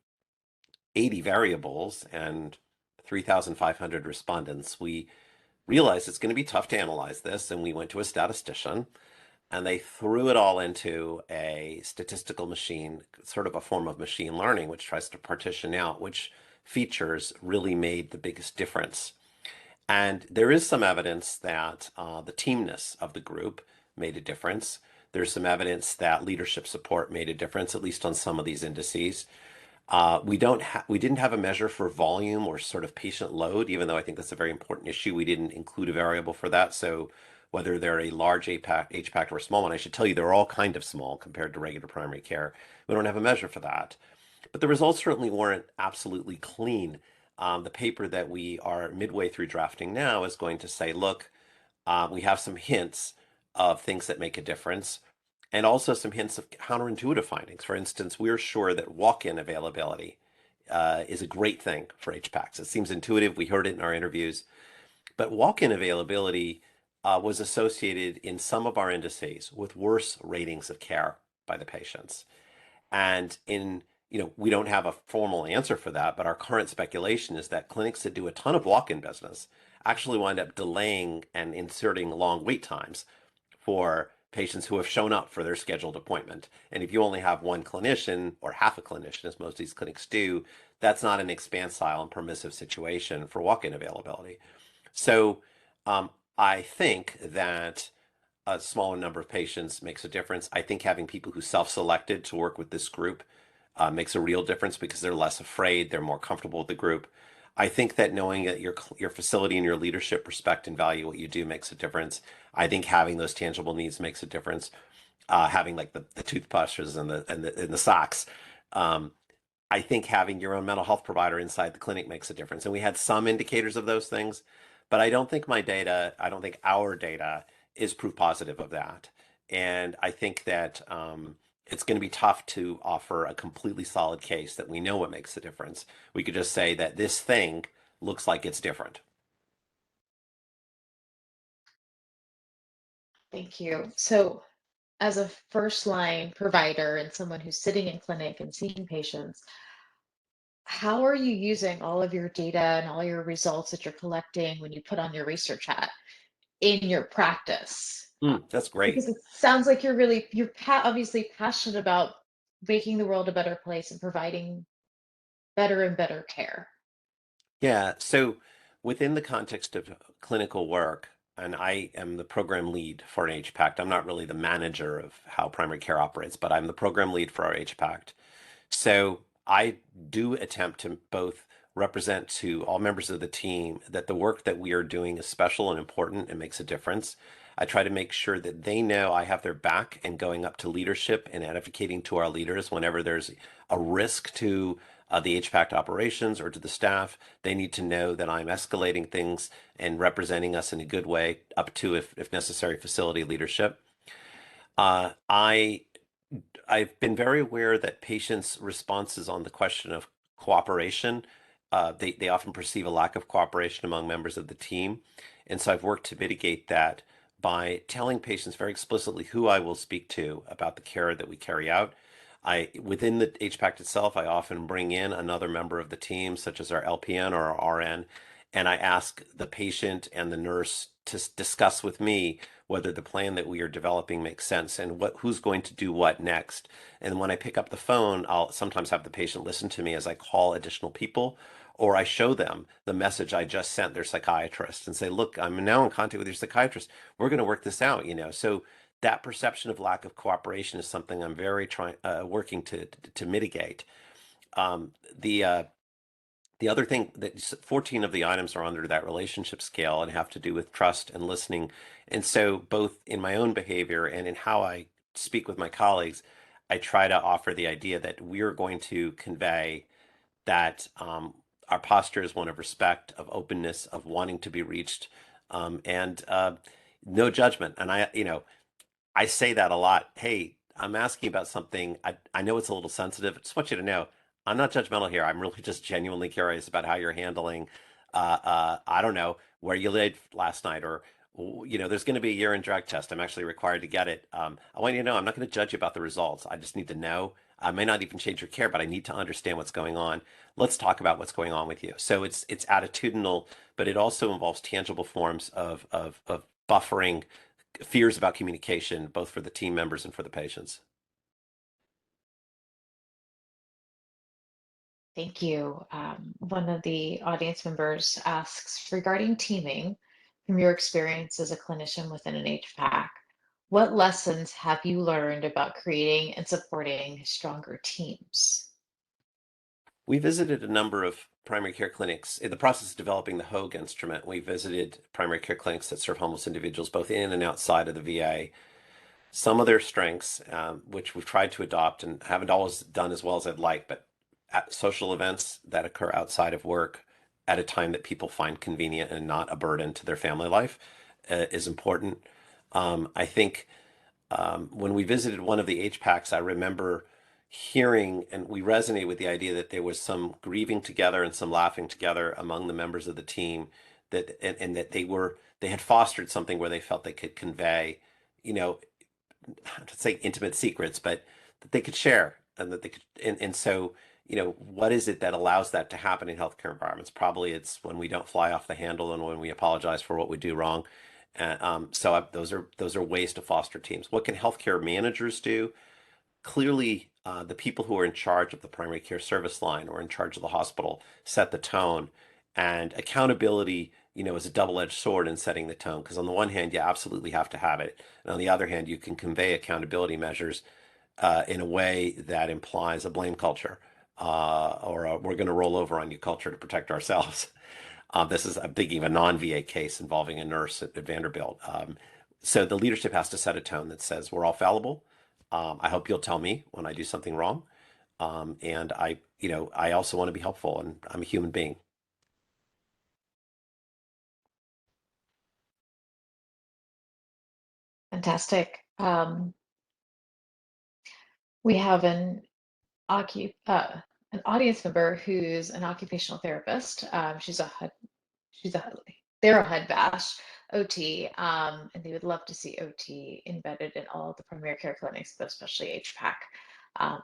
80 variables and 3,500 respondents, we realized it's going to be tough to analyze this. And we went to a statistician, and they threw it all into a statistical machine, sort of a form of machine learning, which tries to partition out which features really made the biggest difference. And there is some evidence that the teamness of the group made a difference. There's some evidence that leadership support made a difference, at least on some of these indices. We didn't have a measure for volume or sort of patient load, even though I think that's a very important issue. We didn't include a variable for that. So whether they're a large HPAC or a small one, I should tell you they're all kind of small compared to regular primary care. We don't have a measure for that. But the results certainly weren't absolutely clean. The paper that we are midway through drafting now is going to say, look, we have some hints of things that make a difference, and also some hints of counterintuitive findings. For instance, we're sure that walk-in availability is a great thing for HPACs. It seems intuitive. We heard it in our interviews. But walk-in availability was associated in some of our indices with worse ratings of care by the patients. And we don't have a formal answer for that, but our current speculation is that clinics that do a ton of walk-in business actually wind up delaying and inserting long wait times for patients who have shown up for their scheduled appointment. And if you only have one clinician or half a clinician, as most of these clinics do, that's not an expansile and permissive situation for walk-in availability. So I think that a smaller number of patients makes a difference. I think having people who self-selected to work with this group makes a real difference because they're less afraid, they're more comfortable with the group. I think that knowing that your facility and your leadership respect and value what you do makes a difference. I think having those tangible needs makes a difference. having like the toothbrushes and the socks. I think having your own mental health provider inside the clinic makes a difference. And we had some indicators of those things, but I don't think I don't think our data is proof positive of that. And I think that it's going to be tough to offer a completely solid case that we know what makes the difference. We could just say that this thing looks like it's different. Thank you. So, as a first line provider and someone who's sitting in clinic and seeing patients, how are you using all of your data and all your results that you're collecting when you put on your research hat in your practice? That's great. Because it sounds like you're obviously passionate about making the world a better place and providing better and better care. Yeah. So within the context of clinical work, and I am the program lead for an HPACT. I'm not really the manager of how primary care operates, but I'm the program lead for our HPACT. So I do attempt to both represent to all members of the team that the work that we are doing is special and important and makes a difference. I try to make sure that they know I have their back and going up to leadership and advocating to our leaders whenever there's a risk to the HPACT operations or to the staff. They need to know that I'm escalating things and representing us in a good way up to, if necessary, facility leadership. I've been very aware that patients' responses on the question of cooperation, they often perceive a lack of cooperation among members of the team. And so I've worked to mitigate that by telling patients very explicitly who I will speak to about the care that we carry out. Within the HPACT itself, I often bring in another member of the team, such as our LPN or our RN, and I ask the patient and the nurse to discuss with me whether the plan that we are developing makes sense and who's going to do what next. And when I pick up the phone, I'll sometimes have the patient listen to me as I call additional people, or I show them the message I just sent their psychiatrist and say, look, I'm now in contact with your psychiatrist. We're going to work this out, So that perception of lack of cooperation is something I'm very working to mitigate. The other thing that 14 of the items are under that relationship scale and have to do with trust and listening. And so both in my own behavior and in how I speak with my colleagues, I try to offer the idea that we're going to convey that our posture is one of respect, of openness, of wanting to be reached, and no judgment. And I say that a lot. Hey, I'm asking about something. I know it's a little sensitive. I just want you to know I'm not judgmental here. I'm really just genuinely curious about how you're handling, I don't know, where you laid last night, or, there's going to be a urine drug test. I'm actually required to get it. I want you to know I'm not going to judge you about the results. I just need to know. I may not even change your care, but I need to understand what's going on. Let's talk about what's going on with you. So it's attitudinal, but it also involves tangible forms of buffering fears about communication, both for the team members and for the patients. Thank you. One of the audience members asks, regarding teaming, from your experience as a clinician within an HPAC, what lessons have you learned about creating and supporting stronger teams? We visited a number of primary care clinics. In the process of developing the Hoag instrument, we visited primary care clinics that serve homeless individuals, both in and outside of the VA. Some of their strengths, which we've tried to adopt and haven't always done as well as I'd like, but at social events that occur outside of work at a time that people find convenient and not a burden to their family life is important. I think when we visited one of the HPACs, I remember hearing, and we resonated with the idea that there was some grieving together and some laughing together among the members of the team, that and that they had fostered something where they felt they could convey, to say intimate secrets, but that they could share, and that they could, and so, what is it that allows that to happen in healthcare environments? Probably it's when we don't fly off the handle and when we apologize for what we do wrong. Those are ways to foster teams. What can healthcare managers do? Clearly, the people who are in charge of the primary care service line or in charge of the hospital set the tone, and accountability, is a double-edged sword in setting the tone. Because on the one hand, you absolutely have to have it, and on the other hand, you can convey accountability measures in a way that implies a blame culture, or we're going to roll over on you culture to protect ourselves. I'm thinking of a non-VA case involving a nurse at Vanderbilt. So the leadership has to set a tone that says we're all fallible. I hope you'll tell me when I do something wrong. And I also want to be helpful, and I'm a human being. Fantastic. We have an audience member who's an occupational therapist. They're a HUD bash OT, and they would love to see OT embedded in all of the primary care clinics, but especially HPAC.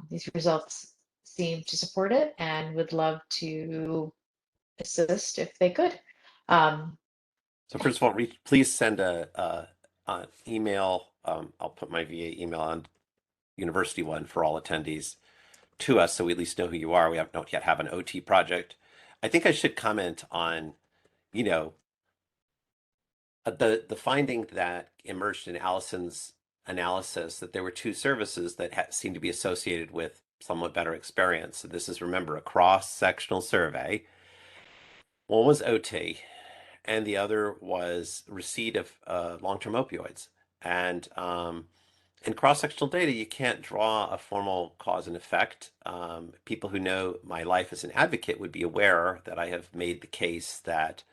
These results seem to support it and would love to assist if they could. So first of all, please send an email. I'll put my VA email on university one for all attendees to us, so we at least know who you are. We don't yet have an OT project. I think I should comment on, the finding that emerged in Allyson's analysis, that there were two services that seemed to be associated with somewhat better experience. So this is, remember, a cross-sectional survey. One was OT, and the other was receipt of long-term opioids. And in cross-sectional data, you can't draw a formal cause and effect. People who know my life as an advocate would be aware that I have made the case that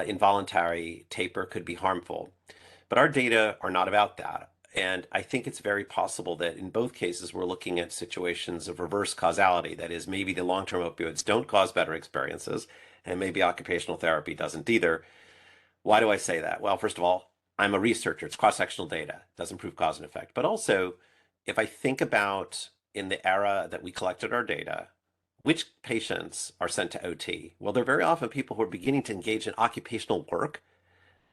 involuntary taper could be harmful. But our data are not about that. And I think it's very possible that in both cases, we're looking at situations of reverse causality. That is, maybe the long-term opioids don't cause better experiences, and maybe occupational therapy doesn't either. Why do I say that? Well, first of all, I'm a researcher. It's cross-sectional data. It doesn't prove cause and effect. But also, if I think about in the era that we collected our data, which patients are sent to OT? Well, they're very often people who are beginning to engage in occupational work,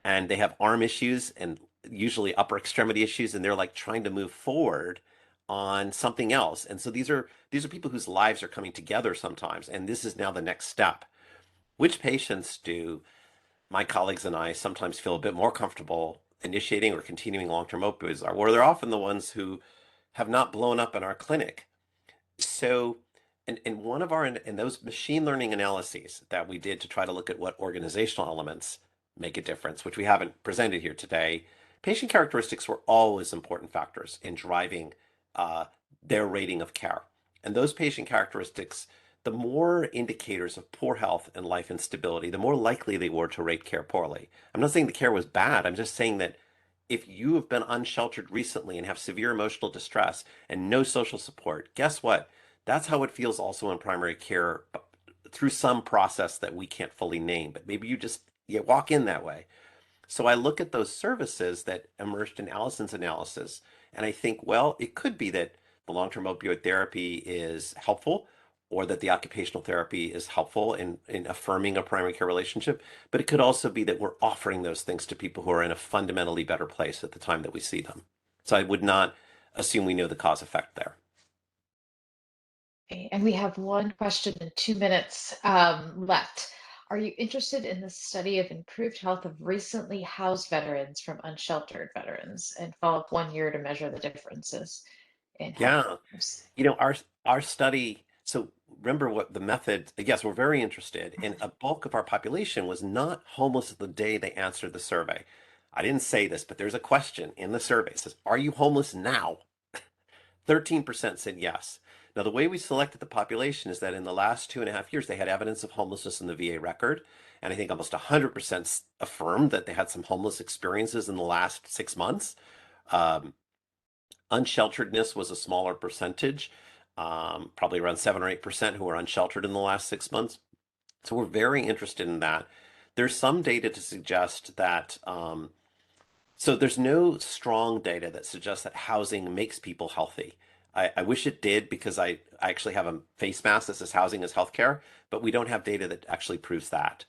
and they have arm issues and usually upper extremity issues, and they're like trying to move forward on something else. And so these are people whose lives are coming together sometimes, and this is now the next step. Which patients do my colleagues and I sometimes feel a bit more comfortable initiating or continuing long-term opioids are? Well, they're often the ones who have not blown up in our clinic. So and one of our in those machine learning analyses that we did to try to look at what organizational elements make a difference, which we haven't presented here today, patient characteristics were always important factors in driving their rating of care. And those patient characteristics, the more indicators of poor health and life instability, the more likely they were to rate care poorly. I'm not saying the care was bad. I'm just saying that if you have been unsheltered recently and have severe emotional distress and no social support, guess what? That's how it feels also in primary care through some process that we can't fully name, but maybe you walk in that way. So I look at those services that emerged in Allyson's analysis, and I think, well, it could be that the long-term opioid therapy is helpful, or that the occupational therapy is helpful in affirming a primary care relationship. But it could also be that we're offering those things to people who are in a fundamentally better place at the time that we see them. So I would not assume we know the cause effect there. Okay, and we have one question and 2 minutes left. Are you interested in the study of improved health of recently housed veterans from unsheltered veterans and follow up 1 year to measure the differences in health Yeah, outcomes? our study. So remember what the method. Yes, we're very interested, and a bulk of our population was not homeless the day they answered the survey. I didn't say this, but there's a question in the survey. It says, "Are you homeless now?" 13% said yes. Now, the way we selected the population is that in the last 2.5 years, they had evidence of homelessness in the VA record. And I think almost 100% affirmed that they had some homeless experiences in the last 6 months. Unshelteredness was a smaller percentage, probably around 7 or 8% who were unsheltered in the last 6 months. So we're very interested in that. There's some data to suggest that so there's no strong data that suggests that housing makes people healthy. I wish it did, because I actually have a face mask that says housing is healthcare, but we don't have data that actually proves that.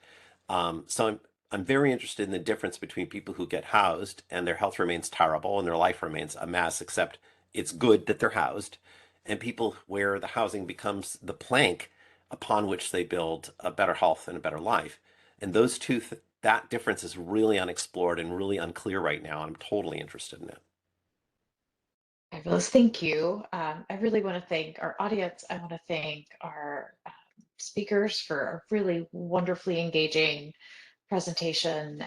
So I'm very interested in the difference between people who get housed and their health remains terrible and their life remains a mess, except it's good that they're housed, and people where the housing becomes the plank upon which they build a better health and a better life. And those that difference is really unexplored and really unclear right now. I'm totally interested in it. Fabulous, thank you. I really want to thank our audience. I want to thank our speakers for a really wonderfully engaging presentation.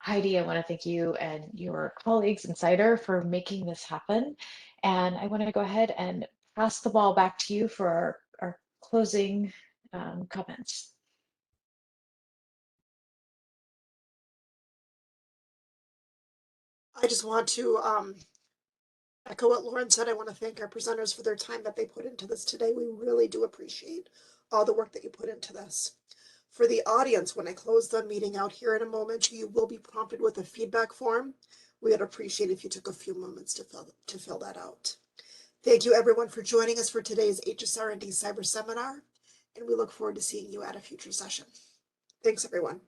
Heidi, I want to thank you and your colleagues in CIDR for making this happen. And I want to go ahead and pass the ball back to you for our closing comments. I just want to echo what Lauren said. I want to thank our presenters for their time that they put into this today. We really do appreciate all the work that you put into this. For the audience, when I close the meeting out here in a moment, you will be prompted with a feedback form. We would appreciate if you took a few moments to fill that out. Thank you everyone for joining us for today's HSR&D Cyber Seminar, and we look forward to seeing you at a future session. Thanks everyone.